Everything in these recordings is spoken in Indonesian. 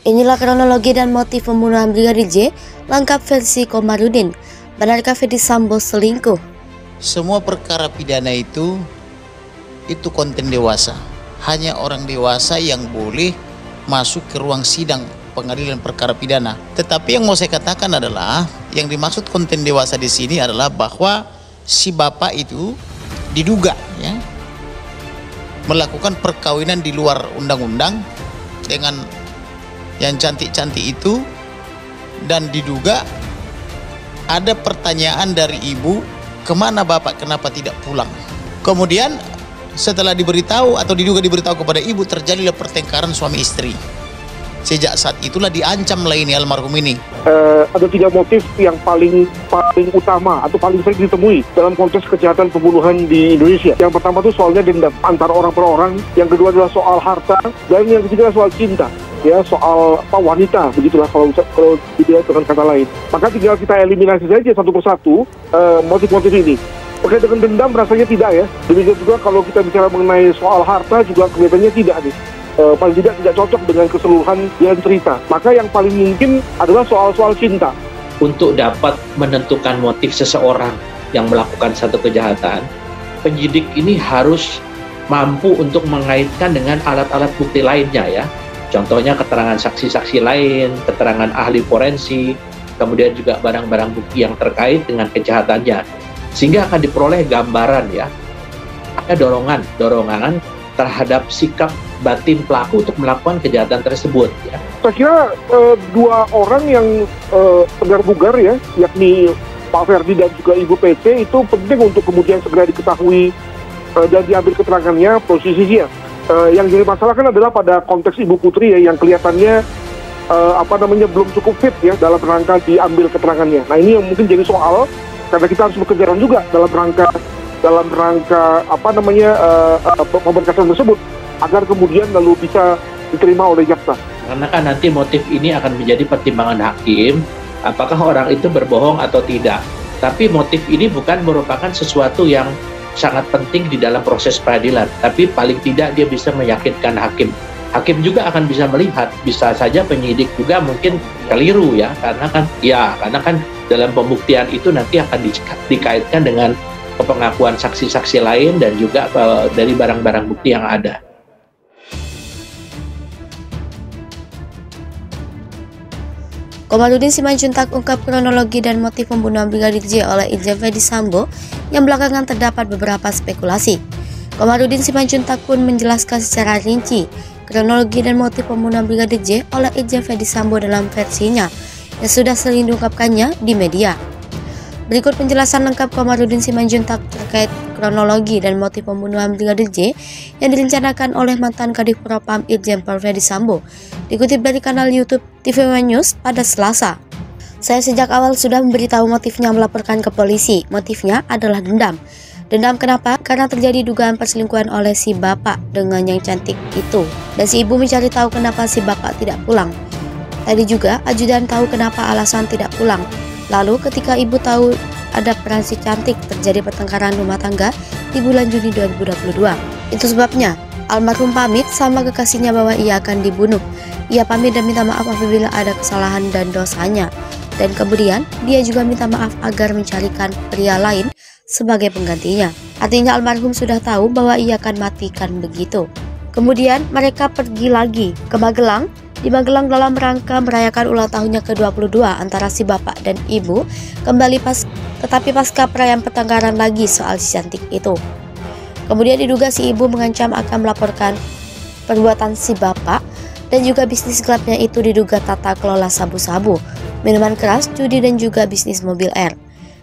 Inilah kronologi dan motif pembunuhan Brigadir J, lengkap versi Komarudin. Benarkah Ferdy Sambo selingkuh? Semua perkara pidana itu konten dewasa. Hanya orang dewasa yang boleh masuk ke ruang sidang pengadilan perkara pidana. Tetapi yang mau saya katakan adalah, yang dimaksud konten dewasa di sini adalah bahwa si bapak itu diduga ya melakukan perkawinan di luar undang-undang dengan yang cantik-cantik itu, dan diduga ada pertanyaan dari ibu, kemana bapak, kenapa tidak pulang. Kemudian setelah diberitahu atau diduga diberitahu kepada ibu, terjadilah pertengkaran suami istri. Sejak saat itulah diancam lah ini almarhum ini. Ada 3 motif yang paling utama atau paling sering ditemui dalam konteks kejahatan pembunuhan di Indonesia. Yang pertama itu soalnya dendam antara orang per orang, yang kedua adalah soal harta, dan yang ketiga soal cinta. Ya, soal wanita, begitulah kalau dilihat dengan kata lain. Maka tinggal kita eliminasi saja satu persatu motif-motif ini. Terkait dengan dendam rasanya tidak ya. Demikian juga kalau kita bicara mengenai soal harta juga kelihatannya tidak nih. Paling tidak cocok dengan keseluruhan yang cerita. Maka yang paling mungkin adalah soal cinta. Untuk dapat menentukan motif seseorang yang melakukan satu kejahatan, penyidik ini harus mampu untuk mengaitkan dengan alat-alat bukti lainnya ya. Contohnya keterangan saksi-saksi lain, keterangan ahli forensik, kemudian juga barang-barang bukti yang terkait dengan kejahatannya. Sehingga akan diperoleh gambaran ya. Ada dorongan terhadap sikap batin pelaku untuk melakukan kejahatan tersebut ya. Saya kira 2 orang yang tegar bugar ya, yakni Pak Ferdy dan juga Ibu PT, itu penting untuk kemudian segera diketahui dan diambil keterangannya posisinya. Yang jadi masalah kan adalah pada konteks Ibu Putri ya, yang kelihatannya belum cukup fit ya dalam rangka diambil keterangannya. Nah ini yang mungkin jadi soal, karena kita harus bekerja juga dalam rangka pemberkasan tersebut agar kemudian lalu bisa diterima oleh jaksa. Karena kan nanti motif ini akan menjadi pertimbangan hakim, apakah orang itu berbohong atau tidak. Tapi motif ini bukan merupakan sesuatu yang sangat penting di dalam proses peradilan, tapi paling tidak dia bisa meyakinkan hakim. Hakim juga akan bisa melihat, bisa saja penyidik juga mungkin keliru ya, karena kan dalam pembuktian itu nanti akan dikaitkan dengan pengakuan saksi-saksi lain dan juga dari barang-barang bukti yang ada. Komarudin Simanjuntak ungkap kronologi dan motif pembunuhan Brigadir J oleh Irjen Ferdy Sambo yang belakangan terdapat beberapa spekulasi. Komarudin Simanjuntak pun menjelaskan secara rinci kronologi dan motif pembunuhan Brigadir J oleh Irjen Ferdy Sambo dalam versinya yang sudah sering diungkapkannya di media. Berikut penjelasan lengkap Komarudin Simanjuntak terkait kronologi dan motif pembunuhan Brigadir J yang direncanakan oleh mantan Kadif Propam Irjen Pol Ferdy Sambo, dikutip dari kanal YouTube TV One News pada Selasa. Saya sejak awal sudah memberitahu motifnya melaporkan ke polisi. Motifnya adalah dendam. Dendam kenapa? Karena terjadi dugaan perselingkuhan oleh si bapak dengan yang cantik itu. Dan si ibu mencari tahu kenapa si bapak tidak pulang. Tadi juga ajudan tahu kenapa alasan tidak pulang. Lalu ketika ibu tahu ada peran si cantik, terjadi pertengkaran rumah tangga di bulan Juni 2022. Itu sebabnya almarhum pamit sama kekasihnya bahwa ia akan dibunuh. Ia pamit dan minta maaf apabila ada kesalahan dan dosanya. Dan kemudian dia juga minta maaf agar mencarikan pria lain sebagai penggantinya. Artinya almarhum sudah tahu bahwa ia akan matikan begitu. Kemudian mereka pergi lagi ke Magelang. Di Magelang dalam rangka merayakan ulang tahunnya ke-22 antara si bapak dan ibu tetapi pasca perayaan pertengkaran lagi soal si cantik itu. Kemudian diduga si ibu mengancam akan melaporkan perbuatan si bapak, dan juga bisnis gelapnya itu diduga tata kelola sabu-sabu, minuman keras, judi, dan juga bisnis mobil air.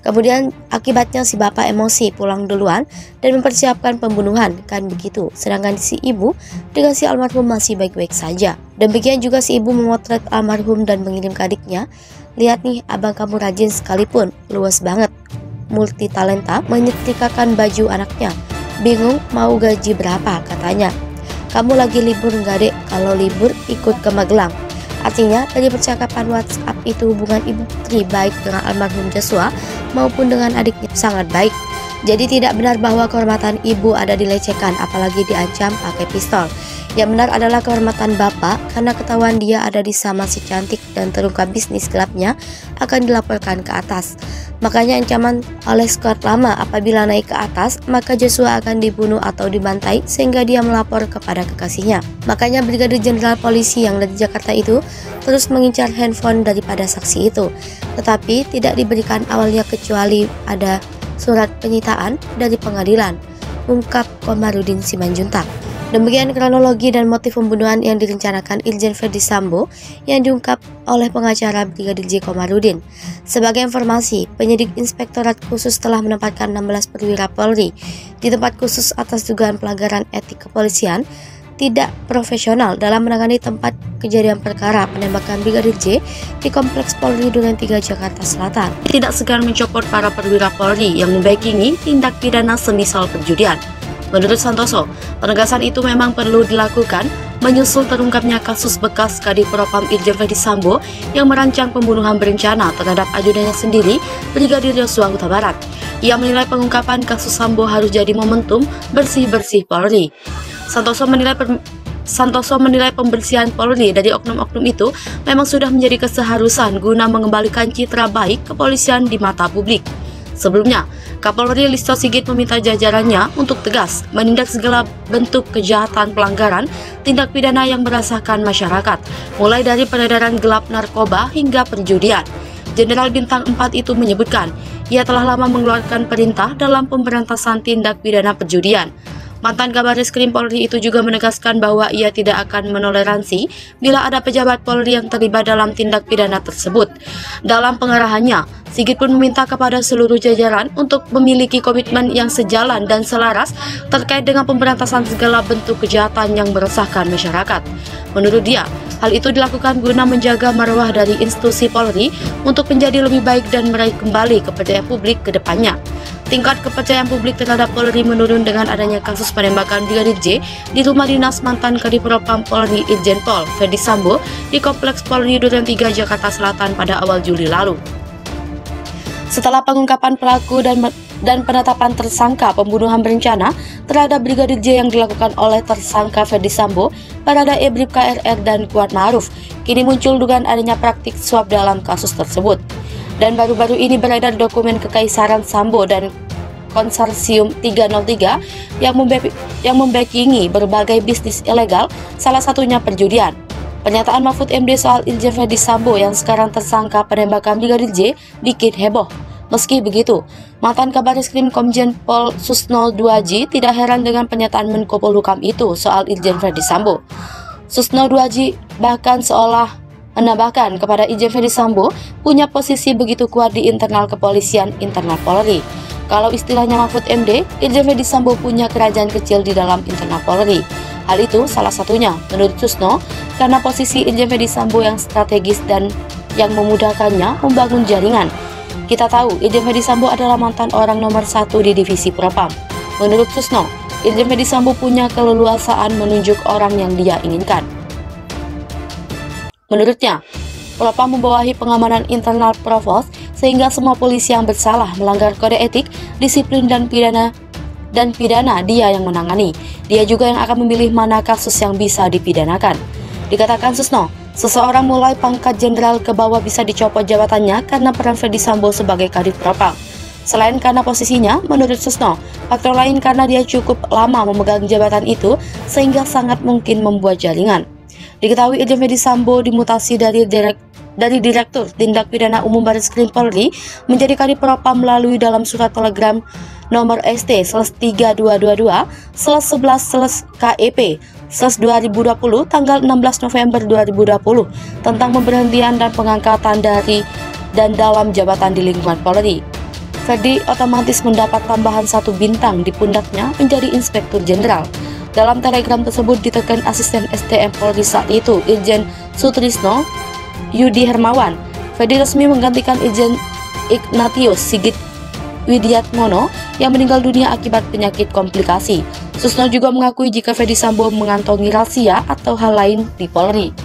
Kemudian akibatnya si bapak emosi pulang duluan dan mempersiapkan pembunuhan, kan begitu. Sedangkan si ibu dengan si almarhum masih baik-baik saja. Demikian juga si ibu memotret almarhum dan mengirim ke adiknya, lihat nih abang kamu rajin sekalipun, luas banget, multi talenta, menyetrikakan baju anaknya. Bingung mau gaji berapa katanya. Kamu lagi libur nggak dek? Kalau libur ikut ke Magelang. Artinya dari percakapan WhatsApp itu hubungan Ibu Putri baik dengan almarhum Joshua maupun dengan adiknya sangat baik. Jadi tidak benar bahwa kehormatan ibu ada dilecehkan, apalagi diancam pakai pistol. Yang benar adalah kehormatan Bapak karena ketahuan dia ada di sama si cantik dan terungkap bisnis gelapnya akan dilaporkan ke atas. Makanya ancaman oleh Scott lama apabila naik ke atas maka Joshua akan dibunuh atau dibantai sehingga dia melapor kepada kekasihnya. Makanya Brigadir Jenderal Polisi yang dari Jakarta itu terus mengincar handphone daripada saksi itu, tetapi tidak diberikan awalnya kecuali ada surat penyitaan dari pengadilan, ungkap Komarudin Simanjuntak. Demikian kronologi dan motif pembunuhan yang direncanakan Irjen Verdi Sambo yang diungkap oleh pengacara Brigadir J. Komarudin. Sebagai informasi, penyidik Inspektorat Khusus telah menempatkan 16 perwira Polri di tempat khusus atas dugaan pelanggaran etik kepolisian tidak profesional dalam menangani tempat kejadian perkara penembakan Brigadir J di Kompleks Polri Duren 3 Jakarta Selatan. Tidak segan mencopot para perwira Polri yang membackingi tindak pidana semisal perjudian. Menurut Santoso, penegasan itu memang perlu dilakukan menyusul terungkapnya kasus bekas Kadif Propam Irjen Verdi Sambo yang merancang pembunuhan berencana terhadap ajudannya sendiri, Brigadir Yosua Huta Barat. Ia menilai pengungkapan kasus Sambo harus jadi momentum bersih-bersih Polri. Santoso menilai pembersihan Polri dari oknum-oknum itu memang sudah menjadi keseharusan guna mengembalikan citra baik kepolisian di mata publik. Sebelumnya, Kapolri Listio Sigit meminta jajarannya untuk tegas menindak segala bentuk kejahatan pelanggaran tindak pidana yang meresahkan masyarakat, mulai dari peredaran gelap narkoba hingga perjudian. Jenderal Bintang 4 itu menyebutkan, ia telah lama mengeluarkan perintah dalam pemberantasan tindak pidana perjudian. Mantan Kabaris-Krim Polri itu juga menegaskan bahwa ia tidak akan menoleransi bila ada pejabat Polri yang terlibat dalam tindak pidana tersebut. Dalam pengarahannya, Sigit pun meminta kepada seluruh jajaran untuk memiliki komitmen yang sejalan dan selaras terkait dengan pemberantasan segala bentuk kejahatan yang meresahkan masyarakat. Menurut dia, hal itu dilakukan guna menjaga marwah dari institusi Polri untuk menjadi lebih baik dan meraih kembali kepercayaan publik ke depannya. Tingkat kepercayaan publik terhadap Polri menurun dengan adanya kasus penembakan Brigadir J di rumah dinas mantan Kadif Propam Polri Irjen Pol Verdi Sambo di Kompleks Polri Duren 3 Jakarta Selatan pada awal Juli lalu. Setelah pengungkapan pelaku dan penetapan tersangka pembunuhan berencana terhadap Brigadir J yang dilakukan oleh tersangka Verdi Sambo, Baradae Bribka RR dan Kuat Ma'ruf, kini muncul dugaan adanya praktik suap dalam kasus tersebut. Dan baru-baru ini beredar dokumen kekaisaran Sambo dan Konsorsium 303 yang membackingi berbagai bisnis ilegal, salah satunya perjudian. Pernyataan Mahfud MD soal Irjen Verdi Sambo yang sekarang tersangka penembakan Brigadir J bikin heboh. Meski begitu, mantan Kabaris-Krim Komjen Pol Susno 2J tidak heran dengan pernyataan Menko Polhukam itu soal Irjen Verdi Sambo. Susno 2J bahkan seolah menambahkan kepada Irjen Verdi Sambo punya posisi begitu kuat di internal kepolisian internal Polri. Kalau istilahnya Mahfud MD, Irjen Verdi Sambo punya kerajaan kecil di dalam internal Polri. Hal itu salah satunya, menurut Susno, karena posisi Irjen Verdi Sambo yang strategis dan yang memudahkannya membangun jaringan. Kita tahu, Irjen Verdi Sambo adalah mantan orang nomor 1 di divisi Propam. Menurut Susno, Irjen Verdi Sambo punya keleluasaan menunjuk orang yang dia inginkan. Menurutnya, Propam membawahi pengamanan internal Provos sehingga semua polisi yang bersalah melanggar kode etik, disiplin dan pidana dia yang menangani. Dia juga yang akan memilih mana kasus yang bisa dipidanakan. Dikatakan Susno, seseorang mulai pangkat jenderal ke bawah bisa dicopot jabatannya karena peran Verdi Sambo sebagai Kadif Propam. Selain karena posisinya, menurut Susno, faktor lain karena dia cukup lama memegang jabatan itu sehingga sangat mungkin membuat jaringan. Diketahui Irjen Verdi Sambo dimutasi dari Direktur Tindak Pidana Umum Baris-Krim Polri menjadi Kadif Propam melalui dalam surat telegram nomor ST/3222/11/KEP 2020 tanggal 16 November 2020 tentang pemberhentian dan pengangkatan dari dan dalam jabatan di lingkungan Polri. Verdi otomatis mendapat tambahan 1 bintang di pundaknya menjadi Inspektur Jenderal. Dalam telegram tersebut ditekan asisten SDM Polri saat itu, Irjen Sutrisno Yudi Hermawan. Verdi resmi menggantikan Irjen Ignatius Sigit Widiatmono yang meninggal dunia akibat penyakit komplikasi. Susno juga mengakui jika Verdi Sambo mengantongi rahasia atau hal lain di Polri.